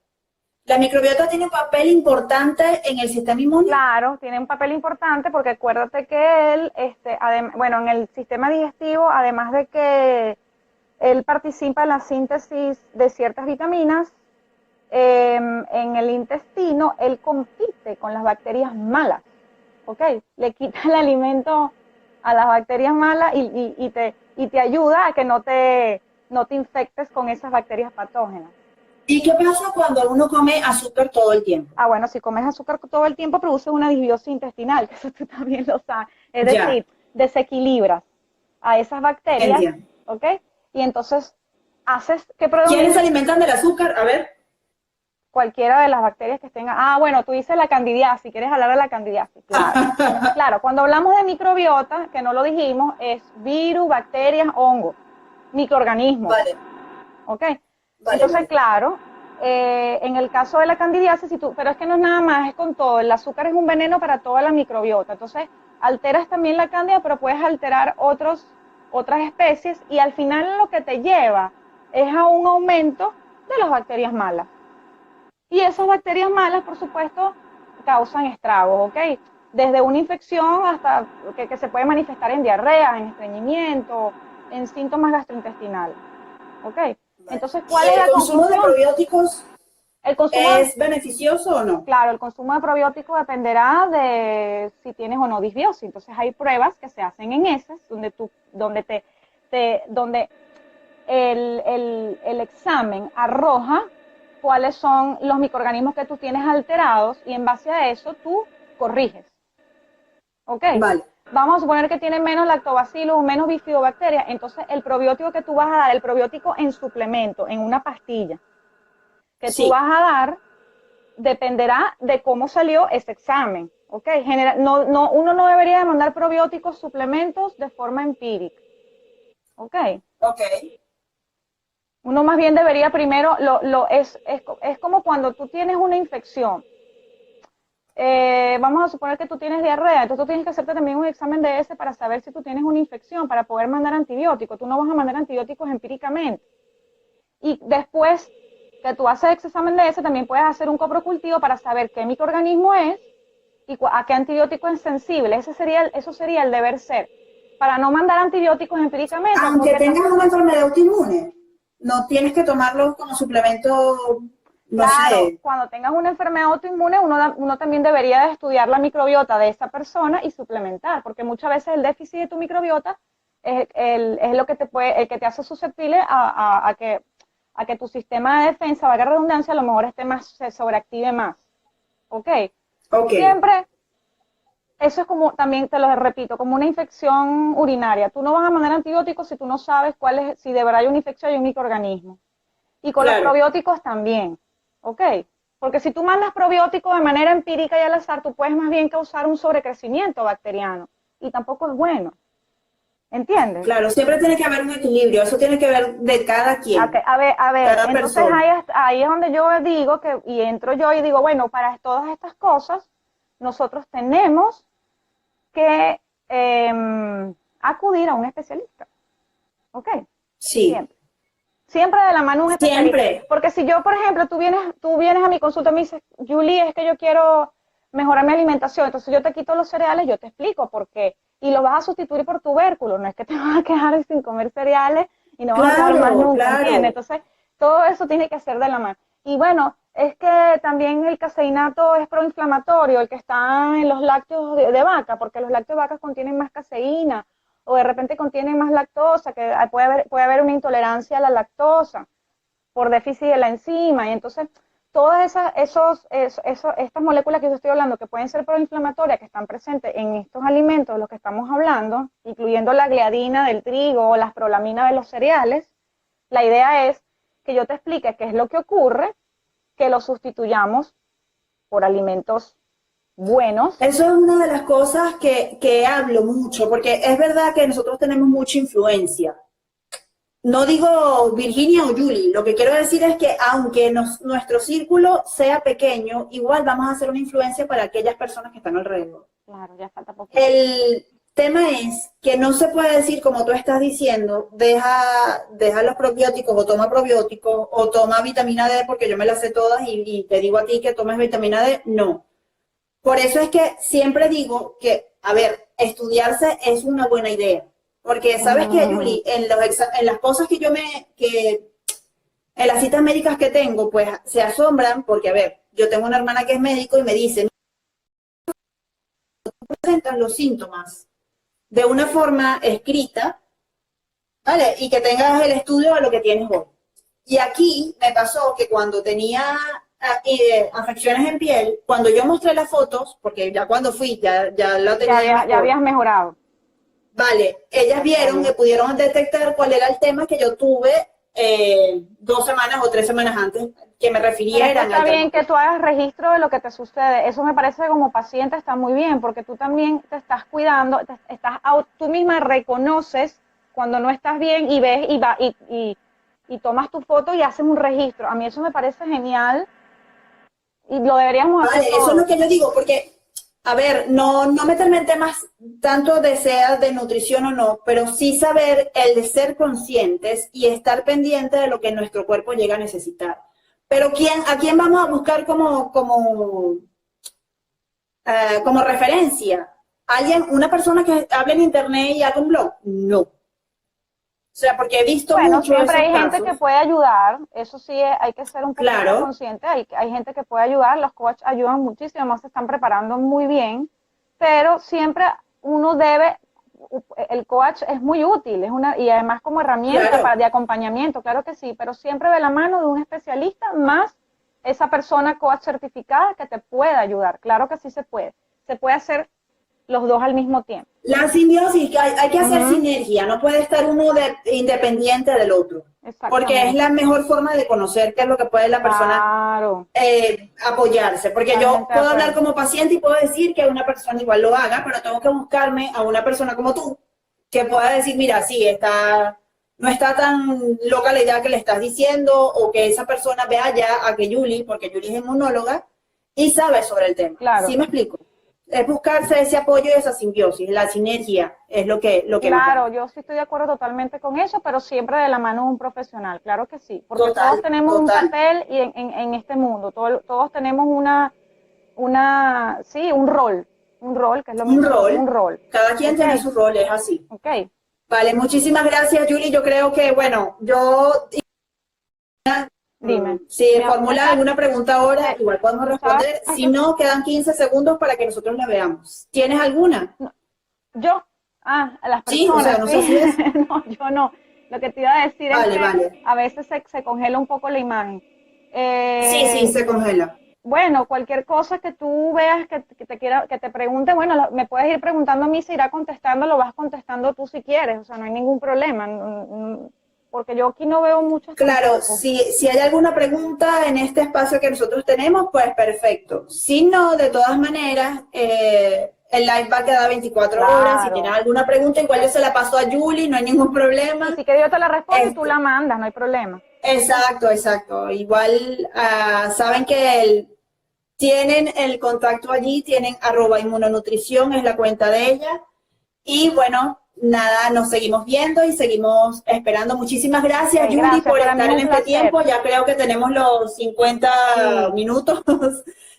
tiene un papel importante en el sistema inmune. Claro, tiene un papel importante porque acuérdate que él, en el sistema digestivo, además de que él participa en la síntesis de ciertas vitaminas, en el intestino, él compite con las bacterias malas. ¿ok? Le quita el alimento a las bacterias malas y te ayuda a que no te infectes con esas bacterias patógenas. ¿Y qué pasa cuando uno come azúcar todo el tiempo? Ah, bueno, si comes azúcar todo el tiempo, produces una disbiosis intestinal, que eso tú también lo sabes. Es Ya, decir, desequilibras a esas bacterias, entiendo. ¿ok? Y entonces haces que ¿Quiénes se predomine alimentan del azúcar? A ver. cualquiera de las bacterias que tengan. Ah, bueno, tú dices la candidiasis, ¿quieres hablar de la candidiasis? Claro. Claro, cuando hablamos de microbiota, que no lo dijimos, es virus, bacterias, hongos, microorganismos, Vale, ¿ok? vale, Entonces, vale. claro, en el caso de la candidiasis, pero es que no es nada más, es con todo. El azúcar es un veneno para toda la microbiota. Entonces, alteras también la cándida, pero puedes alterar otras especies y al final lo que te lleva es a un aumento de las bacterias malas. Y esas bacterias malas, por supuesto, causan estragos, ¿ok? Desde una infección hasta que se puede manifestar en diarrea, en estreñimiento, en síntomas gastrointestinales, ¿ok? Vale. Entonces, ¿Y ¿cuál es el la consumo de conclusión? probióticos El consumo, es beneficioso o no? claro, el consumo de probióticos dependerá de si tienes o no disbiosis. Entonces, hay pruebas que se hacen en heces, donde el examen arroja cuáles son los microorganismos que tú tienes alterados y en base a eso tú corriges. ¿Ok? Vale, Vamos a suponer que tiene menos lactobacillus o menos bifidobacterias, entonces el probiótico que tú vas a dar, el probiótico en suplemento, en una pastilla, que tú sí, vas a dar, dependerá de cómo salió ese examen. ¿Ok? Uno no debería mandar probióticos, suplementos de forma empírica. ¿Ok? ok. Uno más bien debería primero, es como cuando tú tienes una infección. Vamos a suponer que tú tienes diarrea, entonces tú tienes que hacerte también un examen de ese para saber si tú tienes una infección, para poder mandar antibióticos. Tú no vas a mandar antibióticos empíricamente. Y después que tú haces ese examen de ese, también puedes hacer un coprocultivo para saber qué microorganismo es y a qué antibiótico es sensible. Eso sería el deber ser, para no mandar antibióticos empíricamente, Aunque porque tengas una enfermedad autoinmune, no tienes que tomarlo como suplemento, no claro, sé. cuando tengas una enfermedad autoinmune, uno también debería de estudiar la microbiota de esa persona y suplementar, porque muchas veces el déficit de tu microbiota es lo que el que te hace susceptible a que tu sistema de defensa, valga la redundancia, a lo mejor se sobreactive más. ¿Ok? Ok, Siempre, eso es como, también te lo repito, como una infección urinaria. Tú no vas a mandar antibióticos si tú no sabes si de verdad hay una infección y un microorganismo. Y con los claro. probióticos también, ¿ok? Porque si tú mandas probióticos de manera empírica y al azar, tú puedes más bien causar un sobrecrecimiento bacteriano y tampoco es bueno, ¿entiendes? Claro, siempre tiene que haber un equilibrio, eso tiene que ver de cada quien, A ver, cada entonces persona. ahí es donde yo digo y entro yo y digo, bueno, para todas estas cosas, nosotros tenemos que acudir a un especialista, ¿ok? Sí, Siempre. Siempre de la mano un especialista. siempre. Porque si yo, por ejemplo, tú vienes a mi consulta y me dices, Julie, es que yo quiero mejorar mi alimentación, entonces yo te quito los cereales, yo te explico por qué. Y lo vas a sustituir por tubérculo, no es que te vas a quedar sin comer cereales y no vas a comer más Claro, nunca, ¿entiendes? claro. Entonces, todo eso tiene que ser de la mano. Y bueno, es que también el caseinato es proinflamatorio, el que está en los lácteos de vaca, porque los lácteos de vaca contienen más caseína, o de repente contienen más lactosa, que puede haber una intolerancia a la lactosa por déficit de la enzima, y entonces todas estas moléculas que yo estoy hablando, que pueden ser proinflamatorias, que están presentes en estos alimentos de los que estamos hablando, incluyendo la gliadina del trigo o las prolaminas de los cereales, la idea es que yo te explique qué es lo que ocurre, que lo sustituyamos por alimentos buenos. Eso es una de las cosas que hablo mucho, porque es verdad que nosotros tenemos mucha influencia. No digo Virginia o Julie, lo que quiero decir es que aunque nuestro círculo sea pequeño, igual vamos a hacer una influencia para aquellas personas que están alrededor. Claro, ya falta poquito. El tema es que no se puede decir, como tú estás diciendo, deja los probióticos o toma probióticos o toma vitamina D porque yo me las sé todas y te digo a ti que tomes vitamina D. No. Por eso es que siempre digo que, a ver, estudiarse es una buena idea. Porque sabes que, Mm, Yuli, en las cosas en las citas médicas que tengo, pues se asombran porque, a ver, yo tengo una hermana que es médico y me dice, presentas los síntomas de una forma escrita, ¿vale? Y que tengas el estudio de lo que tienes hoy. Y aquí me pasó que cuando tenía afecciones en piel, cuando yo mostré las fotos, porque ya cuando fui, ya lo tenía. Ya habías mejorado. Vale, ellas vieron que pudieron detectar cuál era el tema que yo tuve 2 semanas o 3 semanas antes, que me refirieran. Está bien que tú hagas registro de lo que te sucede. Eso me parece que como paciente está muy bien, porque tú también te estás cuidando, tú misma reconoces cuando no estás bien y ves y tomas tu foto y haces un registro. A mí eso me parece genial y lo deberíamos hacer todos. Eso es lo que yo digo, porque, a ver, no meterme en temas tanto de sea de nutrición o no, pero sí saber el de ser conscientes y estar pendiente de lo que nuestro cuerpo llega a necesitar. Pero ¿a quién vamos a buscar como referencia? ¿Una persona que hable en internet y haga un blog? No. O sea, porque he visto mucho siempre hay casos. gente que puede ayudar, eso sí hay que ser un poco consciente, hay gente que puede ayudar, los coaches ayudan muchísimo, además se están preparando muy bien, pero siempre uno el coach es muy útil, y además como herramienta de acompañamiento, claro que sí, pero siempre de la mano de un especialista más esa persona coach certificada que te pueda ayudar, claro que sí se puede hacer los dos al mismo tiempo. La simbiosis, hay que hacer sinergia, no puede estar uno independiente del otro, porque es la mejor forma de conocer qué es lo que puede la persona apoyarse, porque yo puedo hablar como paciente y puedo decir que una persona igual lo haga, pero tengo que buscarme a una persona como tú, que pueda decir, mira, sí, no está tan loca la idea que le estás diciendo, o que esa persona vea ya a que Julie, porque Julie es inmunóloga, y sabe sobre el tema. ¿Sí me explico? Es buscarse ese apoyo y esa simbiosis, la sinergia es lo que claro, yo sí estoy de acuerdo totalmente con eso, pero siempre de la mano de un profesional, claro que sí, porque todos tenemos un papel y en este mundo, todos tenemos un rol, que es lo mismo, un rol. Cada quien tiene su rol, es así. Okay. Vale, muchísimas gracias, Julie. Yo creo que, bueno, Dime. Si formula alguna pregunta ahora, igual podemos responder. Si no, quedan 15 segundos para que nosotros la veamos. ¿Tienes alguna? No. ¿Yo? A las personas. Sí, o sea, no sé si es. No, yo no. Lo que te iba a decir es que a veces se congela un poco la imagen. Sí, se congela. Bueno, cualquier cosa que tú veas que te pregunte, bueno, me puedes ir preguntando a mí, se irá contestando, lo vas contestando tú si quieres, o sea, no hay ningún problema. Porque yo aquí no veo muchos. Claro, si hay alguna pregunta en este espacio que nosotros tenemos, pues perfecto. Si no, de todas maneras, el live va a quedar 24 horas. Si tienes alguna pregunta, igual yo se la paso a Julie, no hay ningún problema. Si que yo te la respondo, tú la mandas, no hay problema. Exacto. Igual saben que tienen el contacto allí, tienen @inmunonutrición, es la cuenta de ella. Y bueno, nada, nos seguimos viendo y seguimos esperando. Muchísimas gracias, Julie, por estar en este tiempo. Ya creo que tenemos los 50 minutos.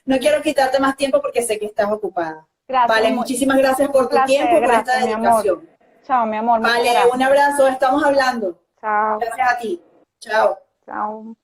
No quiero quitarte más tiempo porque sé que estás ocupada. Gracias. Vale, muchísimas gracias por tu tiempo, por esta dedicación. Chao, mi amor. Vale, un abrazo, estamos hablando. Chao. Gracias a ti. Chao. Chao.